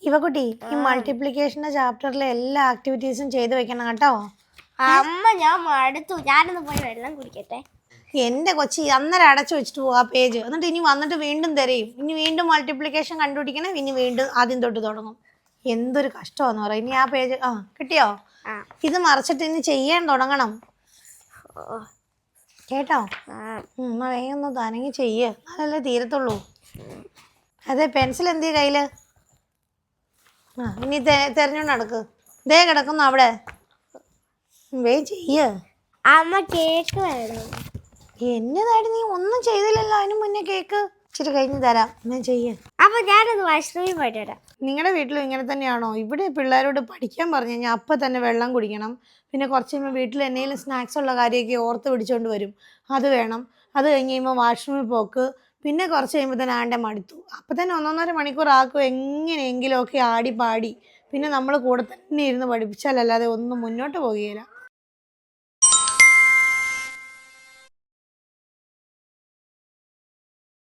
ഇവക്കുട്ടി ഈ മൾട്ടിപ്ലിക്കേഷന്റെ ചാപ്റ്ററിലെ എല്ലാ ആക്ടിവിറ്റീസും ചെയ്തു വെക്കണം കേട്ടോ. അമ്മ ഞാൻ മടുത്തു, ഞാനൊന്ന് പോയി വെള്ളം കുടിക്കട്ടെ. എന്റെ കൊച്ചി അന്നേരം അടച്ചു വെച്ചിട്ട് പോകും ആ പേജ്. എന്നിട്ട് ഇനി വന്നിട്ട് വീണ്ടും തരയും. ഇനി വീണ്ടും മൾട്ടിപ്ലിക്കേഷൻ കണ്ടുപിടിക്കണം. ഇനി വീണ്ടും ആദ്യം തൊട്ട് തുടങ്ങും. എന്തൊരു കഷ്ടമാന്ന് പറയാം. ഇനി ആ പേജ് കിട്ടിയോ? ഇത് മറിച്ചിട്ട് ഇനി ചെയ്യാൻ തുടങ്ങണം കേട്ടോ. വേഗം ഒന്ന് തനങ്ങി ചെയ്യ്, അതല്ലേ തീരത്തുള്ളൂ. അതെ, പെൻസിൽ എന്തിയ കയ്യില്? ഇനി തെരഞ്ഞോണ്ട് നടക്ക്. ദേ കിടക്കുന്നു അവിടെ. വേഗം ചെയ്യ്. അമ്മ കേക്ക് വേണം. എന്നതായിട്ട് നീ ഒന്നും ചെയ്തില്ലല്ലോ അതിന് മുന്നേ. കേക്ക് ഇച്ചിരി കഴിഞ്ഞ് തരാം, ഞാൻ ചെയ്യ്. അപ്പൊ ഞാനത് വാഷ്റൂമിൽ പോയിട്ട് വരാം. നിങ്ങളുടെ വീട്ടിലും ഇങ്ങനെ തന്നെയാണോ? ഇവിടെ പിള്ളേരോട് പഠിക്കാൻ പറഞ്ഞു കഴിഞ്ഞാൽ അപ്പം തന്നെ വെള്ളം കുടിക്കണം. പിന്നെ കുറച്ച് കഴിയുമ്പോൾ വീട്ടിൽ എന്തെങ്കിലും സ്നാക്സ് ഉള്ള കാര്യമൊക്കെ ഓർത്ത് പിടിച്ചോണ്ട് വരും, അത് വേണം. അത് കഴിഞ്ഞ് കഴിയുമ്പോൾ വാഷ്റൂമിൽ പോക്ക്. പിന്നെ കുറച്ച് കഴിയുമ്പോൾ തന്നെ ആണ്ടെ മടുത്തു. അപ്പം തന്നെ 1.5 മണിക്കൂർ ആക്കും എങ്ങനെയെങ്കിലും ഒക്കെ ആടി പാടി. പിന്നെ നമ്മൾ കൂടെ തന്നെ ഇരുന്ന് പഠിപ്പിച്ചാലല്ലാതെ ഒന്നും മുന്നോട്ട് പോകുകയില്ല.